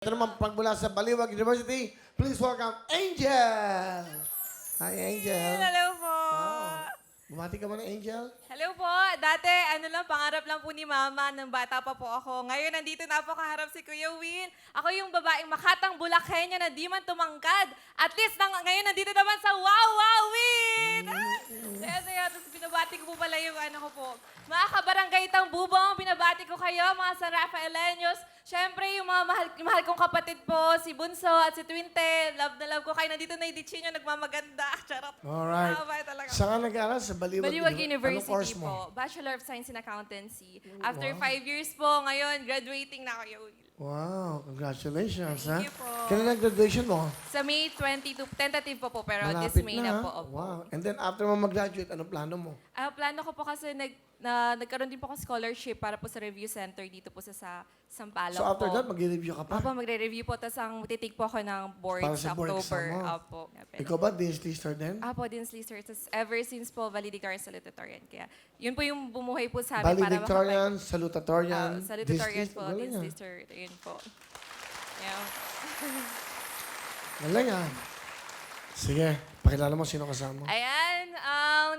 Ito naman pagmula sa Baliwag University, please welcome Angel! Hi, Angel. Hello po. Wow. Bumati ka muna, Angel. Hello po. Dati, pangarap lang po ni Mama nung bata pa po ako. Ngayon, nandito na po kaharap si Kuya Will. Ako yung babaeng makatang Bulakenyo na di man tumangkad. At least, ngayon, nandito naman sa Wow Wow Win! Saya. Tapos binabati ko po pala yung ano ko po. Mga kabarangay Bubong, binabati ko kayo, mga San Rafaeleños. Siyempre, yung mga mahal kong kapatid po, si Bunso at si Twinte. Love na love ko kayo. Nandito na yung Dichinyo, nagmamaganda. Charot. Alright. Bye talaga. Saan ka nag-aaral? Sa Baliwag, Baliwag Anong course University mo? po. Bachelor of Science in Accountancy. After 5 years po, ngayon, graduating na ako. Wow, congratulations, ha? Thank you po. Kailan ang graduation mo? Sa May 22, tentative po pero this Malapit May na, na ha? po. Opo. Wow. And then after mo mag-graduate, anong plano mo? Plano ko po kasi nagkaroon din po akong scholarship para po sa review center dito po sa Sampaloc So after po. that, mag-review ka pa? Opo, magre-review po. Tapos titig po ako ng board Para sa sa board October. exam mo. Opo. Ikaw ba, DST star din? Apo, din Slister. Tapos ever since po, valedictorian, salutatorian. Kaya yun po yung bumuhay po sa amin para Valedictorian, salutatorian, salutatorian DST, po, galing, din ah. Slister. Yun po. Yeah. Galing, ah. Sige, pakilala mo sino kasama mo. Ayan,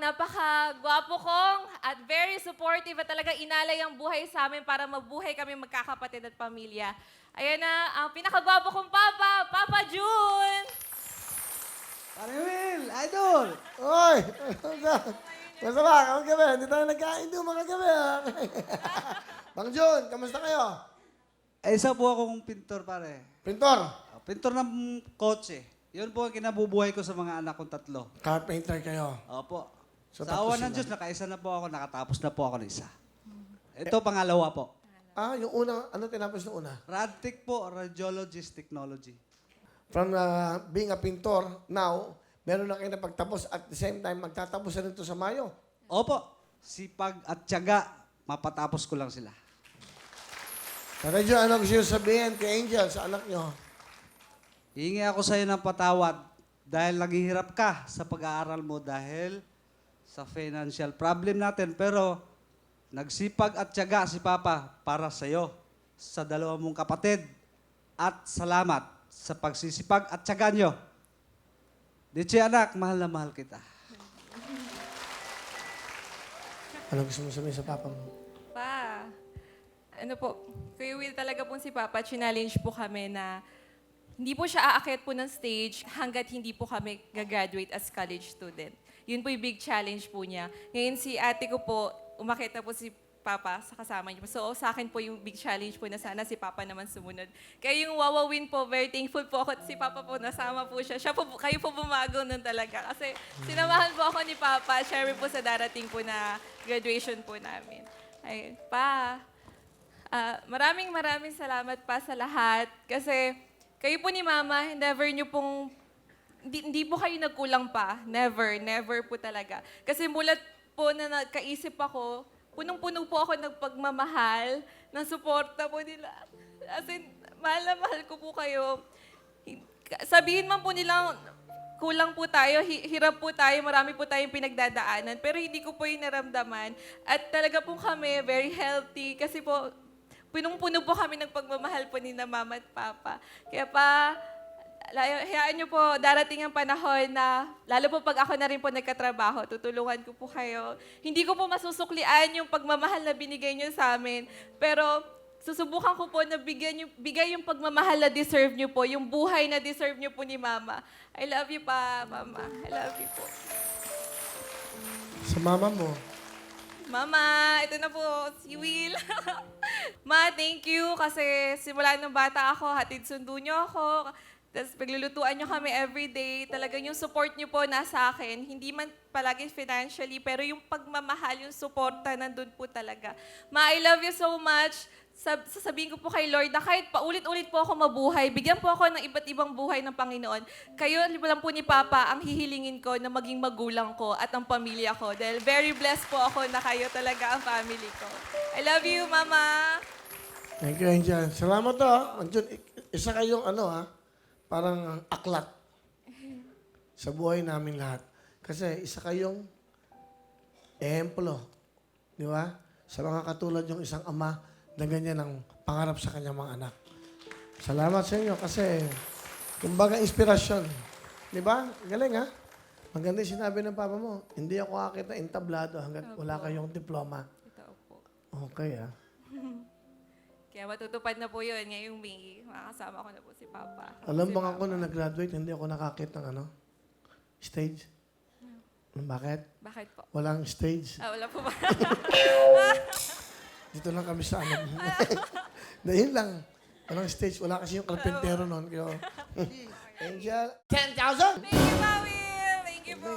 napaka-gwapo kong at very supportive at talaga inalay ang buhay sa amin para mabuhay kami magkakapatid at pamilya. Ayan na, ang pinaka-gwapo kong Papa, Papa June! Pare Will, idol! Oy! Basta ba? Kamang gabi. Hindi tayo nagkain doon mga gabi. ah. Bang John, kamusta kayo? Isa po akong pintor, pare. Pintor. Pintor ng kotse. Yun po ang kinabubuhay ko sa mga anak kong 3. Carpenter kayo. Opo. So, sa awa tapos ng sila. Diyos, nakaisa na po ako, nakatapos na po ako ng isa. Ito, pangalawa po. Ah, yung una, ano tinapos ng una? Radtech po, Radiologist Technology. From being a pintor, now, meron na kayo na pagtapos at the same time, magtatapos na rin ito sa Mayo. Opo. Sipag at tiyaga, mapatapos ko lang sila. Medyo ano gusto nyo sabihin kay Angel sa anak nyo? Hihingi ako sa iyo ng patawad dahil naghihirap ka sa pag-aaral mo dahil sa financial problem natin. Pero nagsipag at tiyaga si Papa para sa iyo, sa 2 mong kapatid. At salamat sa pagsisipag at tiyaga nyo. Dichi anak, mahal na mahal kita. Ano gusto mo sabihin sa papa mo? Pa, ano po, Kuya Will talaga po si Papa, challenge po kami na hindi po siya aakyat po ng stage hanggat hindi po kami gagraduate as college student. Yun po yung big challenge po niya. Ngayon si ate ko po, umakyat na po si Papa sa kasama niyo. So sa akin po yung big challenge po na sana si Papa naman sumunod. Kaya yung Wawa Win po, very thankful po ako at si Papa po, nasama po siya. Kayo po bumago nun talaga. Kasi sinamahan po ako ni Papa, share po sa darating po na graduation po namin. Ay, Pa, maraming salamat pa sa lahat. Kasi kayo po ni Mama, never nyo pong, hindi po kayo nagkulang pa. Never po talaga. Kasi mulat po na nagkaisip ako, punong-puno po ako ng pagmamahal, ng suporta po nila. As in, mahal na mahal ko po kayo. Sabihin man po nilang, kulang po tayo, hirap po tayo, marami po tayong pinagdadaanan, pero hindi ko po yung naramdaman. At talaga po kami, very healthy, kasi po, punong-puno po kami ng pagmamahal po ni na Mama at Papa. Kaya pa, hayaan niyo po, darating ang panahon na, lalo po pag ako na rin po nagkatrabaho, tutulungan ko po kayo. Hindi ko po masusuklian yung pagmamahal na binigay niyo sa amin, pero susubukan ko po na bigay yung pagmamahal na deserve niyo po, yung buhay na deserve niyo po ni Mama. I love you pa, Mama. I love you po. Sa mama mo. Mama, ito na po, si Will. Ma, thank you kasi simula nung bata ako, hatid sundo niyo ako. Tapos paglulutuan niyo kami everyday. Talagang yung support niyo po nasa akin. Hindi man palagi financially, pero yung pagmamahal, yung suporta, nandun po talaga. Ma, I love you so much. Sasabihin ko po kay Lord na kahit paulit-ulit po ako mabuhay, bigyan po ako ng iba't ibang buhay ng Panginoon. Kayo lang po ni Papa ang hihilingin ko na maging magulang ko at ang pamilya ko. Dahil very blessed po ako na kayo talaga ang family ko. I love you, Mama. Thank you, Angel. Salamat to. Angel, isa kayong parang aklat sa buhay namin lahat. Kasi isa kayong ehemplo. Di ba? Sa mga katulad yung isang ama na ganyan ang pangarap sa kanyang mga anak. Salamat sa inyo kasi, kumbaga, inspirasyon. Di ba? Galing, ha? Maganda yung sinabi ng papa mo. Hindi ako akit na entablado hanggat wala kayong diploma. Ito po. Okay, ha? Kaya matutupad na po yun. Ngayong May, makakasama ko na po si Papa. Alam Si mo Papa. ako nung nag-graduate, hindi ako nakakit ng stage. Bakit? Bakit po? Walang stage. Wala po ba? Dito lang kami sa Dahil lang. Walang stage. Wala kasi yung karpentero noon. Kaya, Angel, 10,000! Thank you, Mawil! Thank you po!